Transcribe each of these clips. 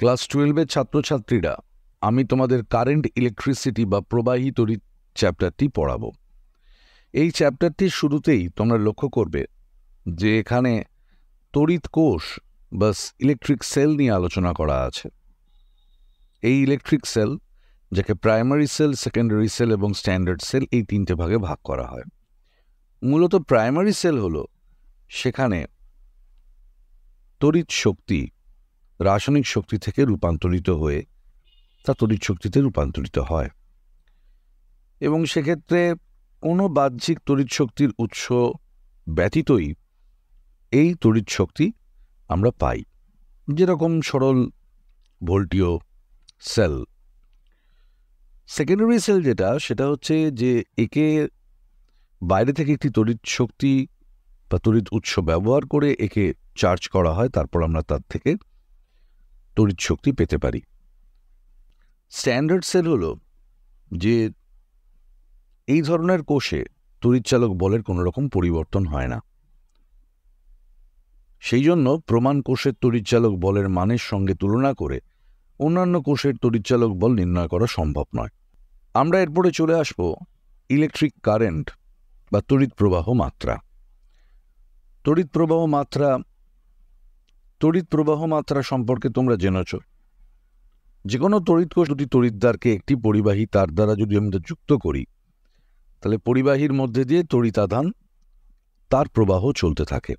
Class 12-এর ছাত্রছাত্রীরা, আমি তোমাদের কারেন্ট ইলেকট্রিসিটি বা প্রবাহী তড়িৎ চ্যাপ্টারটি পড়াবো। এই চ্যাপ্টারটির শুরুতেই তোমরা লক্ষ্য করবে যে এখানে তড়িৎ কোষ বা ইলেকট্রিক সেল নিয়ে আলোচনা করা আছে। এই ইলেকট্রিক সেল, যাকে প্রাইমারি সেল, সেকেন্ডারি সেল এবং স্ট্যান্ডার্ড সেল, এই তিনটে ভাগে ভাগ করা হয়। মূলত প্রাইমারি সেল হলো সেখানে তড়িৎ শক্তি রাসায়নিক শক্তি থেকে রূপান্তরিত হয়ে তা তড়িৎ শক্তিতে রূপান্তরিত হয়, এবং সেক্ষেত্রে কোনো বাহ্যিক তড়িৎ শক্তির উৎস ব্যতীতই এই তড়িৎ শক্তি আমরা পাই, যেরকম সরল ভোল্টীয় সেল। সেকেন্ডারি সেল সেটা হচ্ছে যে একে বাইরে থেকে একটি তড়িৎ শক্তি বা তড়িৎ উৎস ব্যবহার করে একে চার্জ করা হয়, তারপর আমরা তার থেকে তড়িৎ শক্তি পেতে পারি। স্ট্যান্ডার্ড সেল হলো যে এই ধরনের কোষে তড়িৎচালক বলের কোনো রকম পরিবর্তন হয় না, সেই জন্য প্রমাণ কোষের তড়িৎচালক বলের মানের সঙ্গে তুলনা করে অন্যান্য কোষের তড়িৎচালক বল নির্ণয় করা সম্ভব নয়। আমরা এরপরে চলে আসব ইলেকট্রিক কারেন্ট বা তড়িৎ প্রবাহ মাত্রা। তড়িৎ প্রবাহ মাত্রা সম্পর্কে তোমরা জেনেছ। যে কোনো তড়িৎ কোষ দুটি তড়িৎদ্বারকে একটি পরিবাহী তার দ্বারা যদি আমরা যুক্ত করি, তাহলে পরিবাহীর মধ্যে দিয়ে তড়িতাধান তার প্রবাহ চলতে থাকে।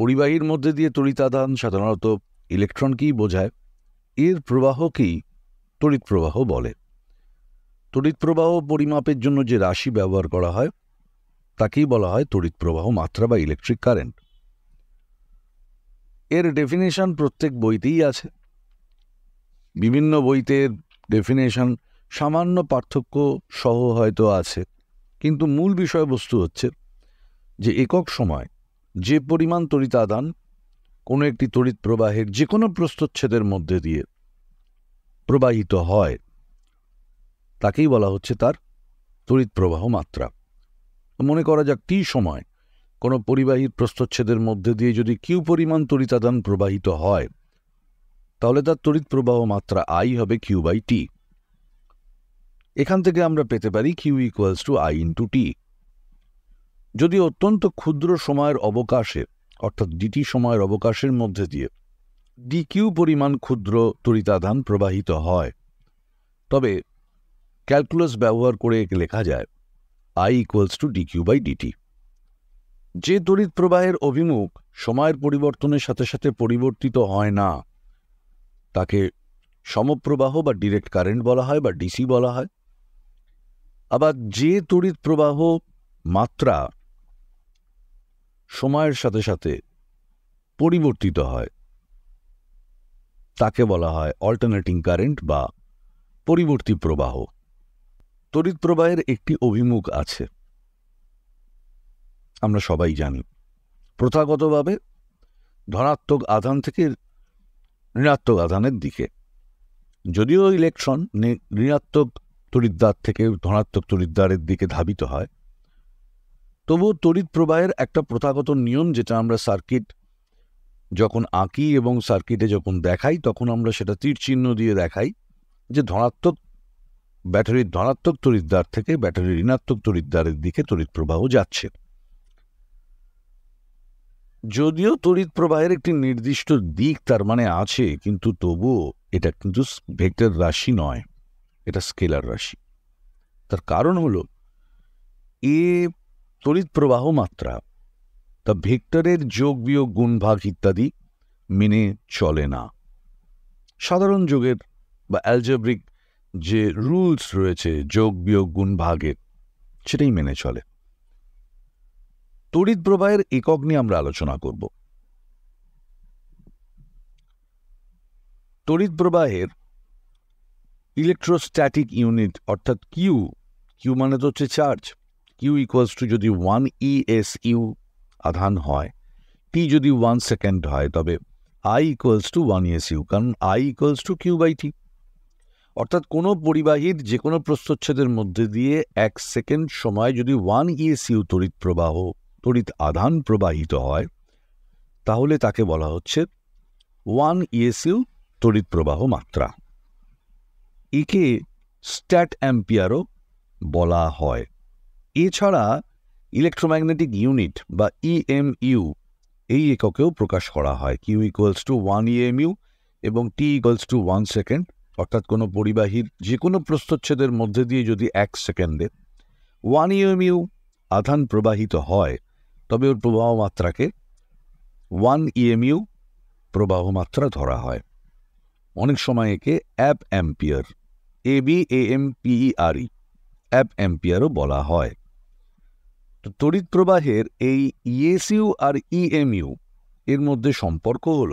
পরিবাহীর মধ্যে দিয়ে তড়িতাধান সাধারণত ইলেকট্রনকেই বোঝায়। এর প্রবাহকেই তড়িৎ প্রবাহ বলে। তড়িৎ প্রবাহ পরিমাপের জন্য যে রাশি ব্যবহার করা হয় তাকেই বলা হয় তড়িৎ প্রবাহ মাত্রা বা ইলেকট্রিক কারেন্ট। এর ডেফিনেশন প্রত্যেক বইতেই আছে। বিভিন্ন বইতে ডেফিনেশন সামান্য পার্থক্য সহ হয়তো আছে, কিন্তু মূল বিষয়বস্তু হচ্ছে যে একক সময় যে পরিমাণ তড়িতাদান কোনো একটি তড়িৎ প্রবাহের যে কোনো প্রস্থচ্ছেদের মধ্যে দিয়ে প্রবাহিত হয় তাকেই বলা হচ্ছে তার তড়িৎ প্রবাহ মাত্রা। মনে করা যাক টি সময় কোনো পরিবাহীর প্রস্থচ্ছেদের মধ্যে দিয়ে যদি কিউ পরিমাণ তড়িতাদান প্রবাহিত হয়, তাহলে তার তড়িৎ প্রবাহ মাত্রা আই হবে কিউ বাই টি। এখান থেকে আমরা পেতে পারি Q equals to I into T. যদি অত্যন্ত ক্ষুদ্র সময়ের অবকাশে, অর্থাৎ ডিটি সময়ের অবকাশের মধ্যে দিয়ে ডি কিউ পরিমাণ ক্ষুদ্র তড়িতাদান প্রবাহিত হয়, তবে ক্যালকুলাস ব্যবহার করে একে লেখা যায় I equals to D Q by DT. যে তড়িৎ প্রবাহের অভিমুখ সময়ের পরিবর্তনের সাথে সাথে পরিবর্তিত হয় না তাকে সমপ্রবাহ বা ডিরেক্ট কারেন্ট বলা হয় বা ডিসি বলা হয়। আবার যে তড়িৎ প্রবাহ মাত্রা সময়ের সাথে সাথে পরিবর্তিত হয় তাকে বলা হয় অল্টারনেটিং কারেন্ট বা পরিবর্তী প্রবাহ। তড়িৎ প্রবাহের একটি অভিমুখ আছে, আমরা সবাই জানি। প্রথাগতভাবে ধনাত্মক আধান থেকে ঋণাত্মক আধানের দিকে। যদিও ইলেকট্রন ঋণাত্মক তড়িৎদ্বার থেকে ধনাত্মক তড়িৎদ্বারের দিকে ধাবিত হয়, তবুও তড়িৎ প্রবাহের একটা প্রথাগত নিয়ম, যেটা আমরা সার্কিট যখন আঁকি এবং সার্কিটে যখন দেখাই তখন আমরা সেটা তীর চিহ্ন দিয়ে দেখাই যে ব্যাটারির ধনাত্মক তড়িৎদ্বার থেকে ব্যাটারির ঋণাত্মক তড়িৎদ্বারের দিকে তড়িৎ প্রবাহ যাচ্ছে। যদিও তড়িৎ প্রবাহের একটি নির্দিষ্ট দিক তার মানে আছে, কিন্তু তবুও এটা কিন্তু ভেক্টর রাশি নয়, এটা স্কেলার রাশি। তার কারণ হলো এ তড়িৎ প্রবাহ মাত্রা তা ভেক্টরের যোগ বিয়োগ গুণ ভাগ ইত্যাদি মেনে চলে না। সাধারণ যোগের বা অ্যালজেব্রিক যে রুলস রয়েছে যোগ বিয়োগ গুণ ভাগের, সেটাই মেনে চলে। তড়িৎ প্রবাহের একক নিয়ে আমরা আলোচনা করব। তড়িৎ প্রবাহের ইলেকট্রোস্ট্যাটিক ইউনিট অর্থাৎ কিউ মানে তো হচ্ছে চার্জ। কিউ ইকুয়ালস টু যদি 1 ESU আধান হয়, টি যদি 1 সেকেন্ড হয়, তবে আই ইকুয়ালস টু 1 ESU, কারণ I equals to Q by T. অর্থাৎ কোনো পরিবাহীর যে কোনো প্রস্থচ্ছেদের মধ্যে দিয়ে 1 সেকেন্ড সময় যদি 1 ESU তড়িৎ আধান প্রবাহিত হয়, তাহলে তাকে বলা হচ্ছে 1 ESU তড়িৎ প্রবাহ মাত্রা। একে স্ট্যাট অ্যাম্পিয়ারও বলা হয়। এছাড়া ইলেকট্রোম্যাগনেটিক ইউনিট বা ইএমইউ এই এককেও প্রকাশ করা হয়। কিউ ইকুয়ালস টু 1 ইএমইউ এবং টি ইকুয়ালস টু 1 সেকেন্ড। অর্থাৎ কোনো পরিবাহীর যে কোনো প্রস্থচ্ছেদের মধ্যে দিয়ে যদি 1 সেকেন্ডে 1 ইএমইউ আধান প্রবাহিত হয় তবে ওর প্রবাহ মাত্রাকে 1 ইএমইউ প্রবাহ মাত্রা ধরা হয়। অনেক সময় একে অ্যাব অ্যাম্পিয়ার, ABAMPERE অ্যাব অ্যাম্পিয়ারও বলা হয়। তো তড়িৎ প্রবাহের এই ইএসইউ আর ইএমইউ এর মধ্যে সম্পর্ক হল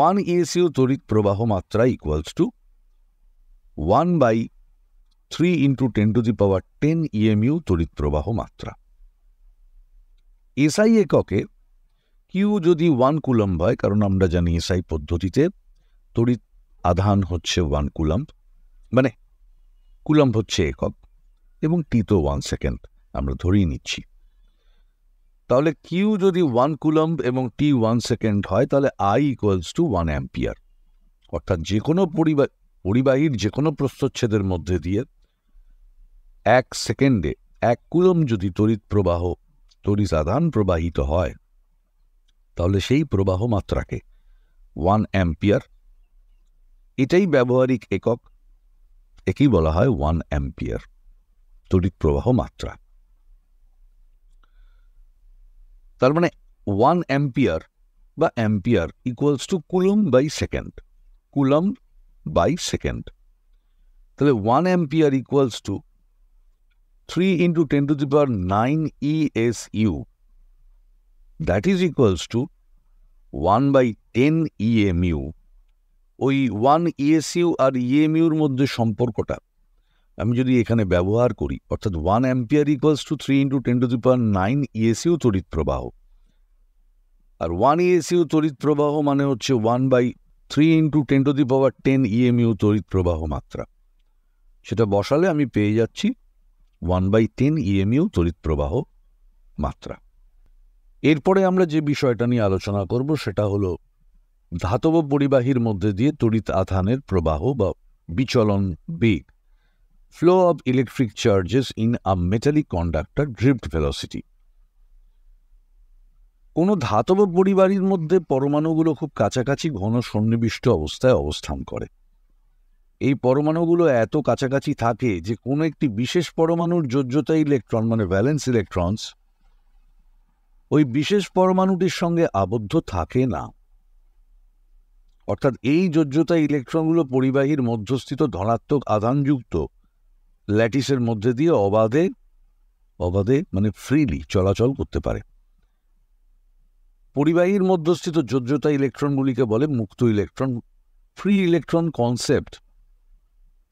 1 ইএসইউ তড়িৎ প্রবাহ মাত্রা ইকুয়ালস টু 1/3 × 10⁻10 ইএমইউ তড়িৎ প্রবাহ মাত্রা। এসআই এককে কিউ যদি 1 কুলম্ব হয়, কারণ আমরা জানি এসআই পদ্ধতিতে তড়িৎ আধান হচ্ছে 1 কুলম্ব, মানে কুলম্ব হচ্ছে একক, এবং টি তো 1 সেকেন্ড আমরা ধরেই নিচ্ছি। তাহলে কিউ যদি 1 কুলম্ব এবং টি 1 সেকেন্ড হয় তাহলে আই ইকুয়ালস টু 1 অ্যাম্পিয়ার। অর্থাৎ যে কোনো পরিবাহীর যে কোনো প্রস্থচ্ছেদের মধ্যে দিয়ে 1 সেকেন্ডে 1 কুলম্ব যদি তড়িৎ আধান প্রবাহিত হয় তাহলে সেই প্রবাহ মাত্রাকে 1 অ্যাম্পিয়ার, এটাই ব্যবহারিক একক, একেই বলা হয় 1 অ্যাম্পিয়ার তড়িৎ প্রবাহ মাত্রা। তার মানে 1 অ্যাম্পিয়ার বা ampere equals to coulomb by second, coulomb by second. তাহলে 1 ampere equals to 3 × 10⁹ ESU, that is equals to 1/10 EMU। ওই 1 ESU আর EMUর মধ্যে সম্পর্কটা আমি যদি এখানে ব্যবহার করি, অর্থাৎ 1 অ্যাম্পিয়ার ইকুয়ালস টু 3 × 10⁹ ESU তড়িৎ প্রবাহ, আর 1 ESU তড়িৎ প্রবাহ মানে হচ্ছে 1/3 × 10⁻10 EMU তড়িৎ প্রবাহ মাত্রা। সেটা বসালে আমি পেয়ে যাচ্ছি 1/10 EMU তড়িৎ প্রবাহ মাত্রা। এরপরে আমরা যে বিষয়টা নিয়ে আলোচনা করব সেটা হলো ধাতব পরিবাহীর মধ্যে দিয়ে তড়িৎ আধানের প্রবাহ বা বিচলন বেগ, flow of electric charges in a metallic conductor drift velocity. কোনো ধাতব পরিবাহীর মধ্যে পরমাণুগুলো খুব কাছাকাছি ঘন সন্নিবিষ্ট অবস্থায় অবস্থান করে। এই পরমাণুগুলো এত কাছাকাছি থাকে যে কোনো একটি বিশেষ পরমাণুর যোজ্যতা ইলেকট্রন মানে ভ্যালেন্স ইলেকট্রনস ওই বিশেষ পরমাণুটির সঙ্গে আবদ্ধ থাকে না। অর্থাৎ এই যোজ্যতা ইলেকট্রনগুলো পরিবাহীর মধ্যস্থিত ধনাত্মক আধানযুক্ত ল্যাটিসের মধ্যে দিয়ে অবাধে মানে ফ্রিলি চলাচল করতে পারে। পরিবাহীর মধ্যস্থিত যোজ্যতা ইলেকট্রনগুলিকে বলে মুক্ত ইলেকট্রন। ফ্রি ইলেকট্রন কনসেপ্ট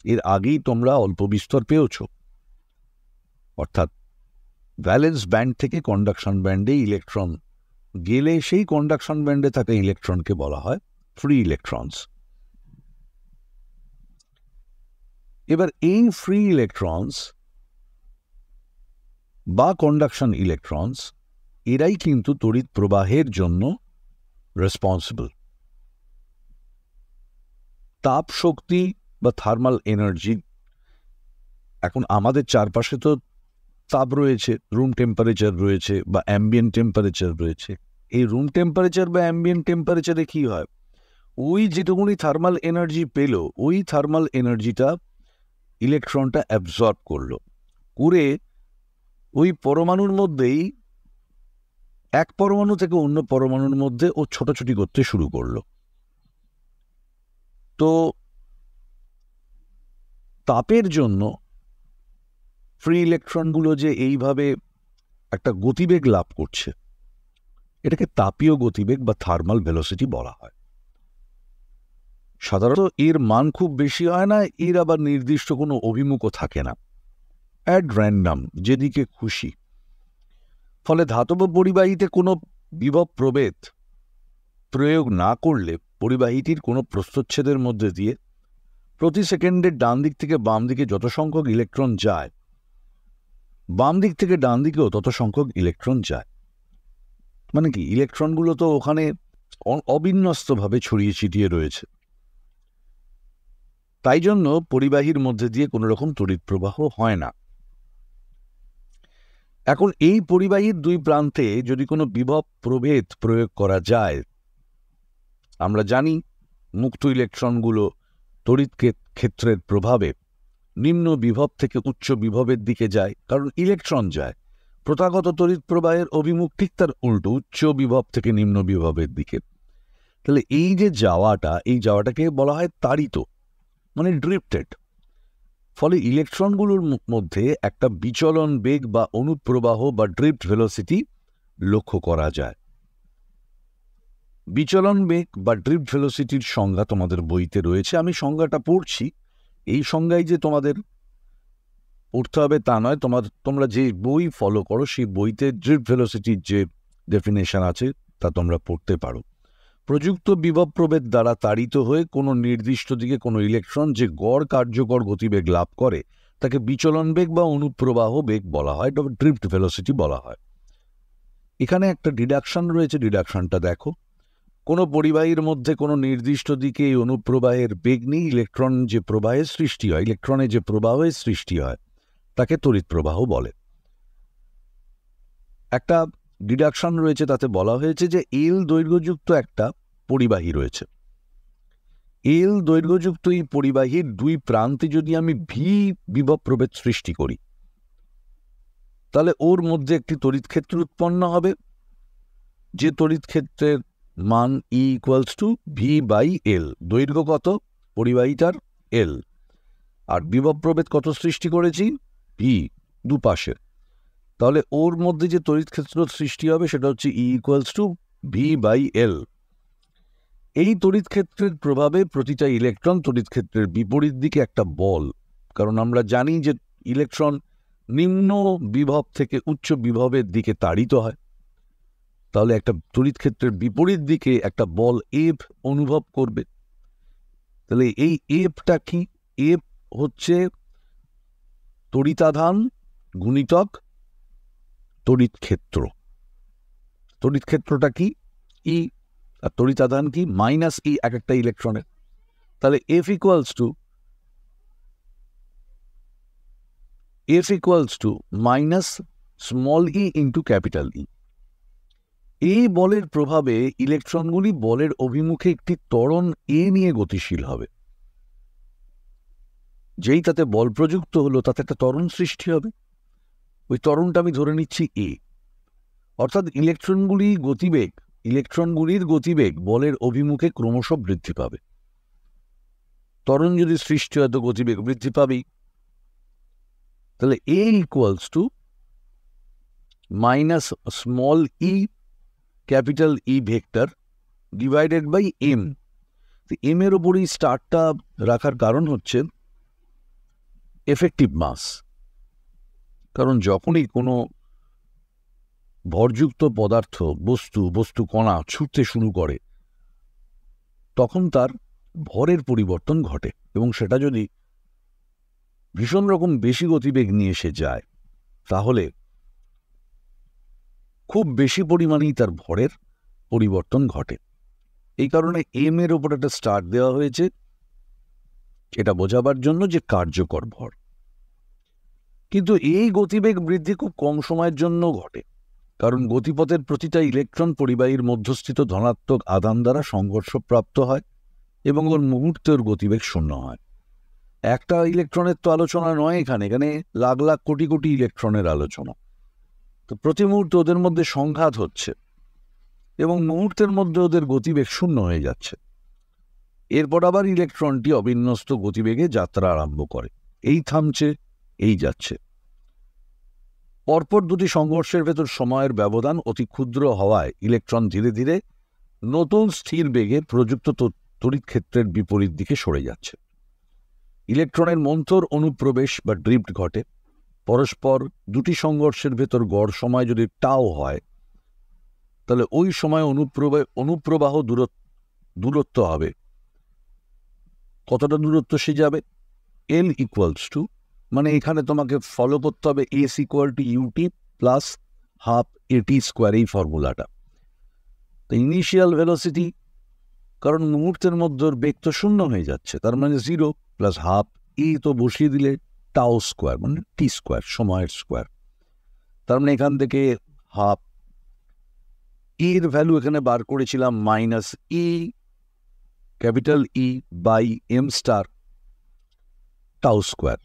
এর আগেই তোমরা অল্প বিস্তর পেয়েছ। অর্থাৎ ভ্যালেন্স ব্যান্ড থেকে কন্ডাকশন ব্যান্ডে ইলেকট্রন গেলে সেই কন্ডাকশন ব্যান্ডে থাকা ইলেকট্রনকে বলা হয় ফ্রি ইলেকট্রনস। এবার এই ফ্রি ইলেকট্রনস বা কন্ডাকশন ইলেকট্রনস এরাই কিন্তু তড়িৎ প্রবাহের জন্য রেসপন্সিবল। তাপ শক্তি বা থার্মাল এনার্জি, এখন আমাদের চারপাশে তো তাপ রয়েছে, রুম টেম্পারেচার রয়েছে বা অ্যাম্বিয়েন্ট টেম্পারেচার রয়েছে। এই রুম টেম্পারেচার বা অ্যাম্বিয়েন্ট টেম্পারেচারে কি হয়, ওই যেটুকুনি থার্মাল এনার্জি পেল ওই থার্মাল এনার্জিটা ইলেকট্রনটা অ্যাবজর্ব করে ওই পরমাণুর মধ্যেই এক পরমাণু থেকে অন্য পরমাণুর মধ্যে ও ছোটাছুটি করতে শুরু করলো। তো তাপের জন্য ফ্রি ইলেকট্রনগুলো যে এইভাবে একটা গতিবেগ লাভ করছে এটাকে তাপীয় গতিবেগ বা থার্মাল ভেলোসিটি বলা হয়। সাধারণত এর মান খুব বেশি হয় না, এর আবার নির্দিষ্ট কোনো অভিমুখও থাকে না, অ্যাট র্যান্ডাম যেদিকে খুশি। ফলে ধাতব পরিবাহীতে কোনো বিভব প্রভেদ প্রয়োগ না করলে পরিবাহীটির কোনো প্রস্থচ্ছেদের মধ্যে দিয়ে প্রতি সেকেন্ডে ডান দিক থেকে বাম দিকে যত সংখ্যক ইলেকট্রন যায়, বাম দিক থেকে ডান দিকেও তত সংখ্যক ইলেকট্রন যায়। মানে কি, ইলেকট্রনগুলো তো ওখানে অবিন্যস্তভাবে ছড়িয়ে ছিটিয়ে রয়েছে। তাই জন্য পরিবাহীর মধ্যে দিয়ে কোনো রকম তড়িৎ প্রবাহ হয় না। এখন এই পরিবাহীর দুই প্রান্তে যদি কোনো বিভব প্রভেদ প্রয়োগ করা যায়, আমরা জানি মুক্ত ইলেকট্রনগুলো তড়িৎ ক্ষেত্রের প্রভাবে নিম্ন বিভব থেকে উচ্চ বিভবের দিকে যায়, কারণ ইলেকট্রন যায়। প্রথাগত তড়িৎ প্রবাহের অভিমুখ ঠিক তার উল্টো, উচ্চ বিভব থেকে নিম্ন বিভবের দিকে। তাহলে এই যে যাওয়াটা, এই যাওয়াটাকে বলা হয় তাড়িত, মানে ড্রিফটেড। ফলে ইলেকট্রনগুলোর মধ্যে একটা বিচলন বেগ বা অনুপ্রবাহ বা ড্রিফট ভেলোসিটি লক্ষ্য করা যায়। বিচলন বেগ বা ড্রিফট ভেলোসিটির সংজ্ঞা তোমাদের বইতে রয়েছে, আমি সংজ্ঞাটা পড়ছি। এই সংজ্ঞায় যে তোমাদের পড়তে হবে তা নয়, তোমরা যে বই ফলো করো সেই বইতে ড্রিফট ভেলোসিটির যে ডেফিনেশন আছে তা তোমরা পড়তে পারো। প্রযুক্ত বিভব প্রভেদ দ্বারা তাড়িত হয়ে কোনো নির্দিষ্ট দিকে কোনো ইলেকট্রন যে গড় কার্যকর গতিবেগ লাভ করে তাকে বিচলন বেগ বা অনুপ্রবাহ বেগ বলা হয়, ড্রিফট ভেলোসিটি বলা হয়। এখানে একটা ডিডাকশন রয়েছে, ডিডাকশনটা দেখো। কোনো পরিবাহীর মধ্যে কোনো নির্দিষ্ট দিকে এই অনুপ্রবাহের বেগ নেই, ইলেকট্রন যে প্রবাহের সৃষ্টি হয়, ইলেকট্রনের যে প্রবাহের সৃষ্টি হয় তাকে তড়িৎ প্রবাহ বলে। একটা ডিডাকশন রয়েছে, তাতে বলা হয়েছে যে এল দৈর্ঘ্যযুক্ত একটা পরিবাহী রয়েছে। এল দৈর্ঘ্যযুক্ত এই পরিবাহীর দুই প্রান্তে যদি আমি ভি বিভব প্রভেদ সৃষ্টি করি, তাহলে ওর মধ্যে একটি তড়িৎ ক্ষেত্র উৎপন্ন হবে, যে তড়িৎ ক্ষেত্রের মান E equals to V by L. দৈর্ঘ্য কত পরিবাহীটার? এল। আর বিভব প্রভেদ কত সৃষ্টি করেছি? ভি, দুপাশে। তাহলে ওর মধ্যে যে তড়িৎ ক্ষেত্র সৃষ্টি হবে সেটা হচ্ছে E equals to V by L. এই তড়িৎ ক্ষেত্রের প্রভাবে প্রতিটা ইলেকট্রন তড়িৎ ক্ষেত্রের বিপরীত দিকে একটা বল, কারণ আমরা জানি যে ইলেকট্রন নিম্ন বিভব থেকে উচ্চ বিভবের দিকে তাড়িত হয়। তাহলে একটা তড়িৎ ক্ষেত্রের বিপরীত দিকে একটা বল এফ অনুভব করবে। তাহলে এই এফটা কি? এফ হচ্ছে তড়িতাধান গুণিতক তড়িৎ ক্ষেত্র। তড়িৎ ক্ষেত্রটা কি? ই। আর তড়িতাধান কি? মাইনাস ই এক একটা ইলেকট্রনের। তাহলে F equals to minus small E into capital ই। এই বলের প্রভাবে ইলেকট্রনগুলি বলের অভিমুখে একটি ত্বরণ এ নিয়ে গতিশীল হবে। যেই তাতে বল প্রযুক্ত হলো তাতে একটা ত্বরণ সৃষ্টি হবে। ওই ত্বরণটা আমি ধরে নিচ্ছি এ। অর্থাৎ ইলেকট্রনগুলির গতিবেগ বলের অভিমুখে ক্রমশ বৃদ্ধি পাবে। ত্বরণ যদি সৃষ্টি হয় তো গতিবেগ বৃদ্ধি পাবেই। তাহলে A equals to minus small E capital E vector divided by M. M এর ওপরই স্টারটা রাখার কারণ হচ্ছে এফেক্টিভ মাস। কারণ যখনই কোনো ভরযুক্ত পদার্থ বস্তু কণা ছুটতে শুরু করে তখন তার ভরের পরিবর্তন ঘটে, এবং সেটা যদি ভীষণ রকম বেশি গতিবেগ নিয়ে এসে যায় তাহলে খুব বেশি পরিমাণেই তার ভরের পরিবর্তন ঘটে। এই কারণে এম এর ওপর একটা স্টার দেওয়া হয়েছে, এটা বোঝাবার জন্য যে কার্যকর ভর। কিন্তু এই গতিবেগ বৃদ্ধি খুব কম সময়ের জন্য ঘটে, কারণ গতিপথের প্রতিটা ইলেকট্রন পরিবাহীর মধ্যস্থিত ধনাত্মক আধান দ্বারা সংঘর্ষপ্রাপ্ত হয় এবং ওর মুহূর্তের গতিবেগ শূন্য হয়। একটা ইলেকট্রনের তো আলোচনা নয়, এখানে লাখ লাখ কোটি কোটি ইলেকট্রনের আলোচনা। তো প্রতি মুহূর্তে ওদের মধ্যে সংঘাত হচ্ছে এবং মুহূর্তের মধ্যে ওদের গতিবেগ শূন্য হয়ে যাচ্ছে। এরপর আবার ইলেকট্রনটি অবিন্যস্ত গতিবেগে যাত্রা আরম্ভ করে, এই থামছে, এই যাচ্ছে। পরপর দুটি সংঘর্ষের ভেতর সময়ের ব্যবধান অতি ক্ষুদ্র হওয়ায় ইলেকট্রন ধীরে ধীরে নতুন স্থির বেগে প্রযুক্ত তড়িৎ ক্ষেত্রের বিপরীত দিকে সরে যাচ্ছে। ইলেকট্রনের মন্থর অনুপ্রবেশ বা ড্রিফট ঘটে। পরস্পর দুটি সংঘর্ষের ভেতর গড় সময় যদি টাও হয় তাহলে ওই সময় অনুপ্রবাহ দূরত্ব হবে। কতটা দূরত্ব সে যাবে? এল ইকুয়ালস টু, মানে এখানে তোমাকে ফলো করতে হবে S equal to UT plus half AT square, এই ফর্মুলাটা। তো ইনিশিয়াল ভেলোসিটি, কারণ মুহূর্তের মধ্যে বেগ তো শূন্য হয়ে যাচ্ছে, তার মানে 0 প্লাস হাফ ই তো বসিয়ে দিলে টাউ স্কোয়ার মানে টি স্কোয়ার, সময়ের স্কোয়ার। তার মানে এখান থেকে হাফ এর ভ্যালু এখানে বার করেছিলাম minus E capital E by M star tau square.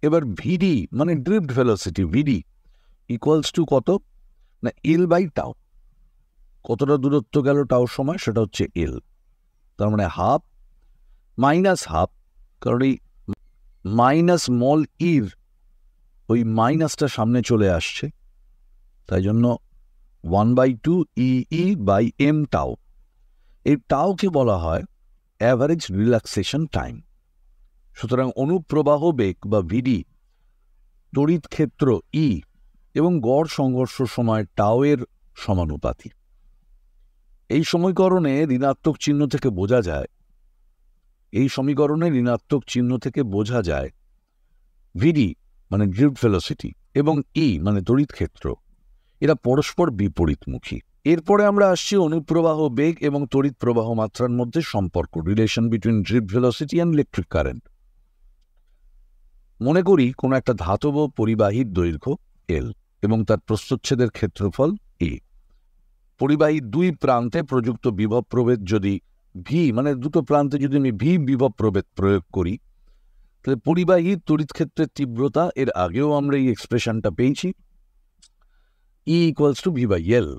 এবার ভিডি মানে drift velocity, VD equals to কত না এল বাই টাউ। কতটা দূরত্ব গেল টাউ সময়, সেটা হচ্ছে এল। তার মানে হাফ মাইনাস হাফ, কারণ এই মাইনাস স্মল ইর ওই মাইনাসটা সামনে চলে আসছে, তাই জন্য 1/2 ই বাই এম টাউ। এই টাউকে বলা হয় অ্যাভারেজ রিল্যাক্সেশন টাইম। সুতরাং অনুপ্রবাহ বেগ বা ভিডি, তড়িৎ ক্ষেত্র ই এবং গড় সংঘর্ষ সময় টাউ এর সমানুপাতি। এই সমীকরণে ঋণাত্মক চিহ্ন থেকে বোঝা যায় ভিডি মানে ড্রিফট ভেলোসিটি এবং ই মানে তড়িৎ ক্ষেত্র, এরা পরস্পর বিপরীতমুখী। এরপরে আমরা আসছি অনুপ্রবাহ বেগ এবং তড়িৎ প্রবাহ মাত্রার মধ্যে সম্পর্ক, relation between drift velocity and electric current. মনে করি কোনো একটা ধাতব পরিবাহীর দৈর্ঘ্য এল এবং তার প্রস্থচ্ছেদের ক্ষেত্রফল এ। পরিবাহীর দুই প্রান্তে প্রযুক্ত বিভব প্রভেদ যদি ভি, মানে দুটো প্রান্তে যদি আমি ভি বিভব প্রভেদ প্রয়োগ করি, তাহলে পরিবাহীর তড়িৎ ক্ষেত্রের তীব্রতা, এর আগেও আমরা এই এক্সপ্রেশনটা পেয়েছি, E equals to V by L.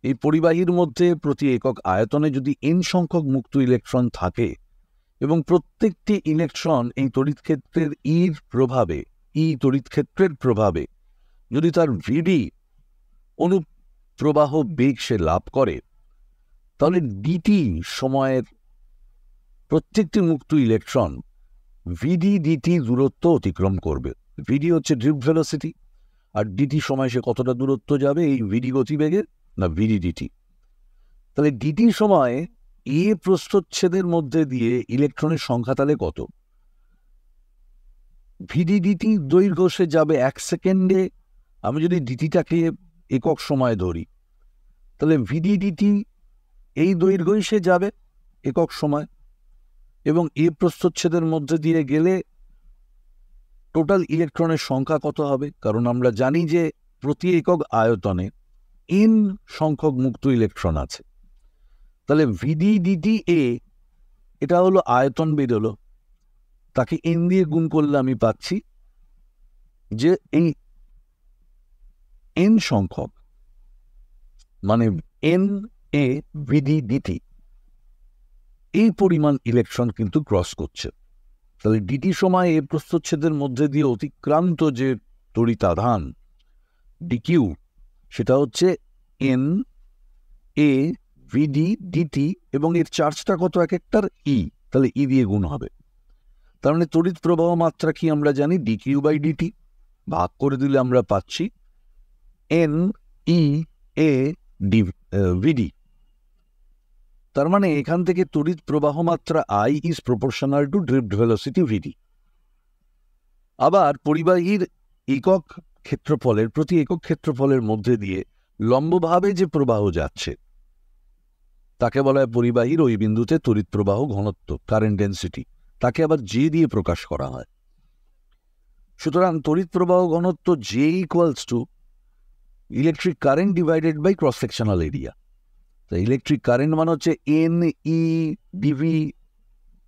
এই পরিবাহীর মধ্যে প্রতি একক আয়তনে যদি এন সংখ্যক মুক্ত ইলেকট্রন থাকে এবং প্রত্যেকটি ইলেকট্রন এই তড়িৎক্ষেত্রের তড়িৎক্ষেত্রের প্রভাবে যদি তার ভিডি অনুপ্রবাহ বেগ সে লাভ করে, তাহলে ডিটি সময়ের প্রত্যেকটি মুক্ত ইলেকট্রন ভিডি ডিটি দূরত্ব অতিক্রম করবে। ভিডি হচ্ছে ড্রিফট ভেলোসিটি, আর ডিটি সময় সে কতটা দূরত্ব যাবে এই ভিডি গতিবেগে না ভিডি ডিটি। তাহলে ডিটি সময়ে এ প্রস্থচ্ছেদের মধ্যে দিয়ে ইলেকট্রনের সংখ্যা তাহলে কত? ভিডি ডিটি দৈর্ঘ্য সে যাবে 1 সেকেন্ডে। আমি যদি ডিটিটাকে একক সময় ধরি, তাহলে ভিডি ডিটি এই দৈর্ঘ্যই সে যাবে একক সময়, এবং এ প্রস্থচ্ছেদের মধ্যে দিয়ে গেলে টোটাল ইলেকট্রনের সংখ্যা কত হবে? কারণ আমরা জানি যে প্রতি একক আয়তনে এন সংখ্যক মুক্ত ইলেকট্রন আছে। তাহলে ভিডি ডিটি এ, এটা হলো আয়তন বেরোলো, তাকে এন দিয়ে গুণ করলে আমি পাচ্ছি যে এই এন সংখ্যক মানে এন এ ভিডি ডিটি এই পরিমাণ ইলেকট্রন কিন্তু ক্রস করছে। তাহলে ডিটি সময় এ প্রস্থচ্ছেদের মধ্যে দিয়ে অতিক্রান্ত যে তড়িতাধান ডিকিউ, সেটা হচ্ছে এন এ ভিডি ডিটি, এবং এর চার্জটা কত এক একটার ই, তাহলে ই দিয়ে গুণ হবে। তার মানে তড়িৎ প্রবাহ মাত্রা কি আমরা জানি, ডিকিউ বাই ডিটি, ভাগ করে দিলে আমরা পাচ্ছি এন ই এ ভিডি। তার মানে এখান থেকে তড়িৎ প্রবাহ মাত্রা I is proportional to drift velocity V D. আবার পরিবাহীর একক ক্ষেত্রফলের প্রতি একক ক্ষেত্রফলের মধ্যে দিয়ে লম্বভাবে যে প্রবাহ যাচ্ছে তাকে বলা হয় পরিবাহীর ওই বিন্দুতে তড়িৎ প্রবাহ ঘনত্ব, কারেন্ট ডেন্সিটি, তাকে আবার জে দিয়ে প্রকাশ করা হয়। সুতরাং তড়িৎ প্রবাহ ঘনত্ব J equals to electric current divided by cross sectional area. তো ইলেকট্রিক কারেন্ট মানে হচ্ছে N E D V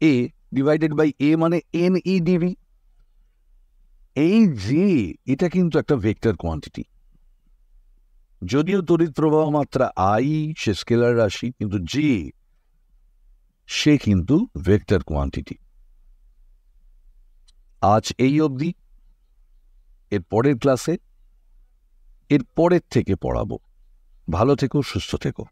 A divided by A মানে এন ই ডিভি। এই জে এটা কিন্তু একটা ভেক্টর কোয়ান্টিটি, যদিও তড়িৎ প্রবাহ মাত্রা আই সে স্কেলার রাশি, কিন্তু জে সে কিন্তু ভেক্টর কোয়ান্টিটি। আজ এই অবধি, এর পরের ক্লাসে এর পরের থেকে পড়াবো। ভালো থেকো, সুস্থ থেকো।